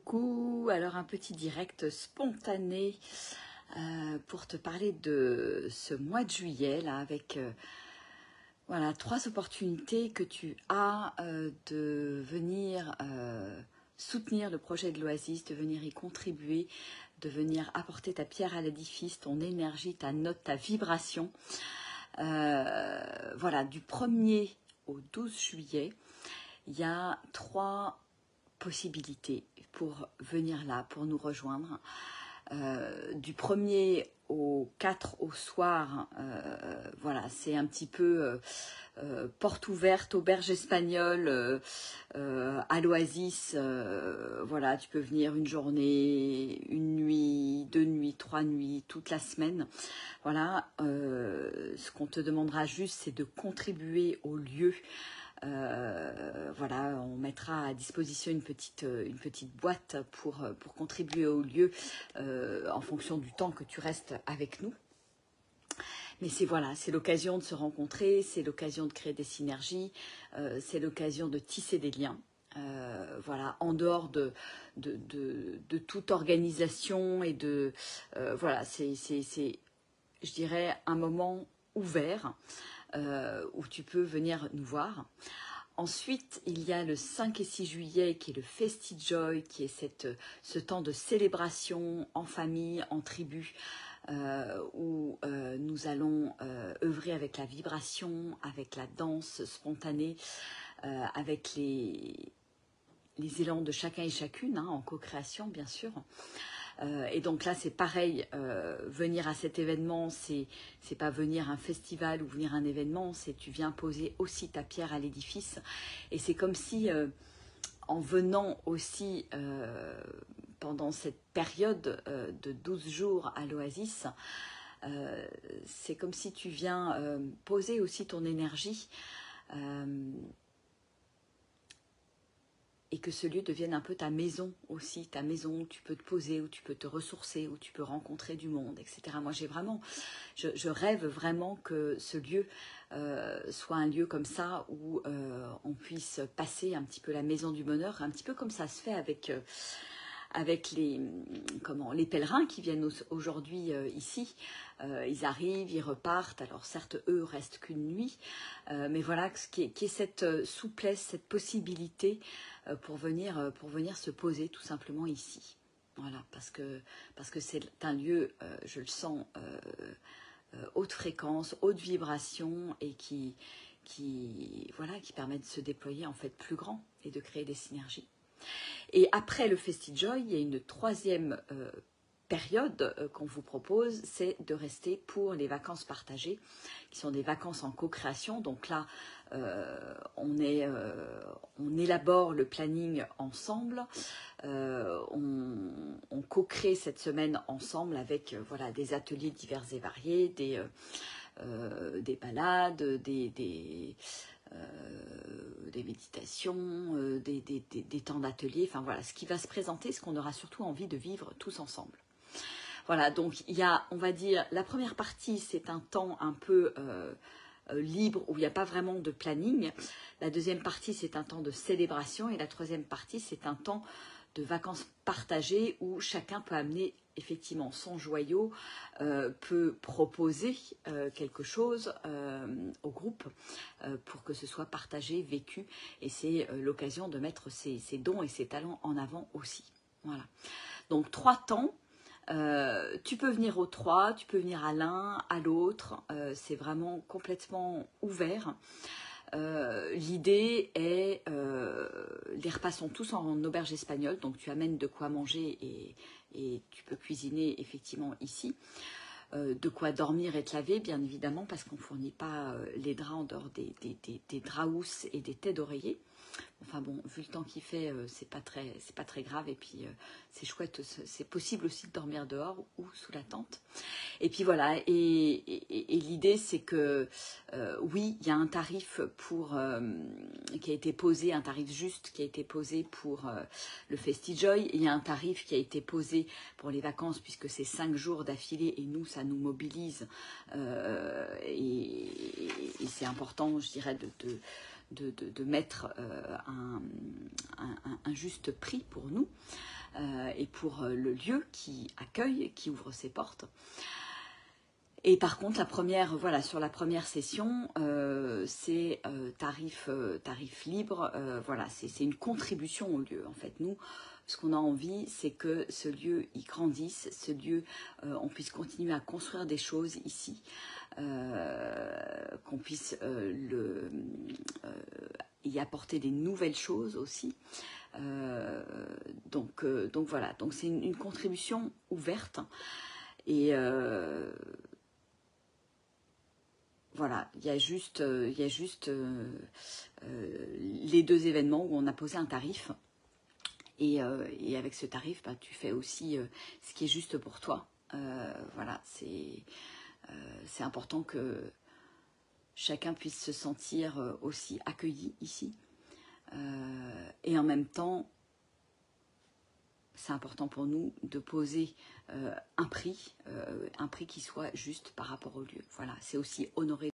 Coucou, alors un petit direct spontané pour te parler de ce mois de juillet là avec voilà 3 opportunités que tu as de venir soutenir le projet de l'Oasis, de venir y contribuer, de venir apporter ta pierre à l'édifice, ton énergie, ta note, ta vibration. Voilà, du 1er au 12 juillet, il y a 3 possibilités pour venir là, pour nous rejoindre. Du 1er au 4 au soir, voilà, c'est un petit peu porte ouverte, auberge espagnole, à l'Oasis. Voilà, tu peux venir une journée, une nuit, 2 nuits, 3 nuits, toute la semaine. Voilà, ce qu'on te demandera juste, c'est de contribuer au lieu. Voilà, on mettra à disposition une petite boîte pour contribuer au lieu en fonction du temps que tu restes avec nous. Mais c'est voilà, c'est l'occasion de se rencontrer, c'est l'occasion de créer des synergies, c'est l'occasion de tisser des liens. Voilà, en dehors de toute organisation et de voilà, c'est je dirais un moment ouvert. Où tu peux venir nous voir. Ensuite, il y a le 5 et 6 juillet qui est le Festi-Joy, qui est ce temps de célébration en famille, en tribu, où nous allons œuvrer avec la vibration, avec la danse spontanée, avec les élans de chacun et chacune, hein, en co-création bien sûr. Et donc là, c'est pareil, venir à cet événement, c'est pas venir à un festival ou venir à un événement, c'est tu viens poser aussi ta pierre à l'édifice. Et c'est comme si, en venant aussi pendant cette période de 12 jours à l'Oasis, c'est comme si tu viens poser aussi ton énergie et que ce lieu devienne un peu ta maison aussi, ta maison où tu peux te poser, où tu peux te ressourcer, où tu peux rencontrer du monde, etc. Moi, je rêve vraiment que ce lieu soit un lieu comme ça où on puisse passer un petit peu la maison du bonheur, un petit peu comme ça se fait avec les pèlerins qui viennent aujourd'hui ici. Ils arrivent, ils repartent. Alors certes, eux restent qu'une nuit, mais voilà, qui est cette souplesse, cette possibilité pour venir se poser tout simplement ici. Voilà, parce que c'est un lieu, je le sens, haute fréquence, haute vibration et qui permet de se déployer en fait plus grand et de créer des synergies. Et après le Festi-Joy, il y a une 3e période qu'on vous propose, c'est de rester pour les vacances partagées, qui sont des vacances en co-création. Donc là, on élabore le planning ensemble, on co-crée cette semaine ensemble avec voilà, des ateliers divers et variés, des balades, des méditations, des temps d'atelier, enfin voilà, ce qui va se présenter, ce qu'on aura surtout envie de vivre tous ensemble. Voilà, donc il y a, on va dire, la première partie, c'est un temps un peu libre, où il n'y a pas vraiment de planning. La deuxième partie, c'est un temps de célébration, et la troisième partie, c'est un temps de vacances partagées, où chacun peut amener effectivement son joyau, peut proposer quelque chose au groupe pour que ce soit partagé, vécu, et c'est l'occasion de mettre ses dons et ses talents en avant aussi. Voilà. Donc 3 temps. Tu peux venir aux 3, tu peux venir à l'un, à l'autre, c'est vraiment complètement ouvert. L'idée est, les repas sont tous en auberge espagnole, donc tu amènes de quoi manger et tu peux cuisiner effectivement ici. De quoi dormir et te laver, bien évidemment, parce qu'on ne fournit pas les draps en dehors des draps housses et des têtes d'oreiller. Enfin bon, vu le temps qu'il fait, c'est pas très grave. Et puis c'est chouette, c'est possible aussi de dormir dehors ou sous la tente. Et puis voilà, et l'idée c'est que oui, il y a un tarif qui a été posé, un tarif juste qui a été posé pour le Festi-Joy. Il y a un tarif qui a été posé pour les vacances puisque c'est 5 jours d'affilée et nous, ça nous mobilise. Et c'est important, je dirais, de mettre un juste prix pour nous. et pour le lieu qui accueille, qui ouvre ses portes. Et par contre, voilà, sur la première session, c'est tarif libre. Voilà, c'est une contribution au lieu. En fait, nous, ce qu'on a envie, c'est que ce lieu il grandisse, ce lieu, on puisse continuer à construire des choses ici, qu'on puisse y apporter des nouvelles choses aussi. Donc voilà, donc c'est une contribution ouverte. Et voilà, il y a juste les 2 événements où on a posé un tarif. Et avec ce tarif, bah, tu fais aussi ce qui est juste pour toi. Voilà, c'est important que chacun puisse se sentir aussi accueilli ici. Et en même temps, c'est important pour nous de poser un prix qui soit juste par rapport au lieu. Voilà, c'est aussi honorer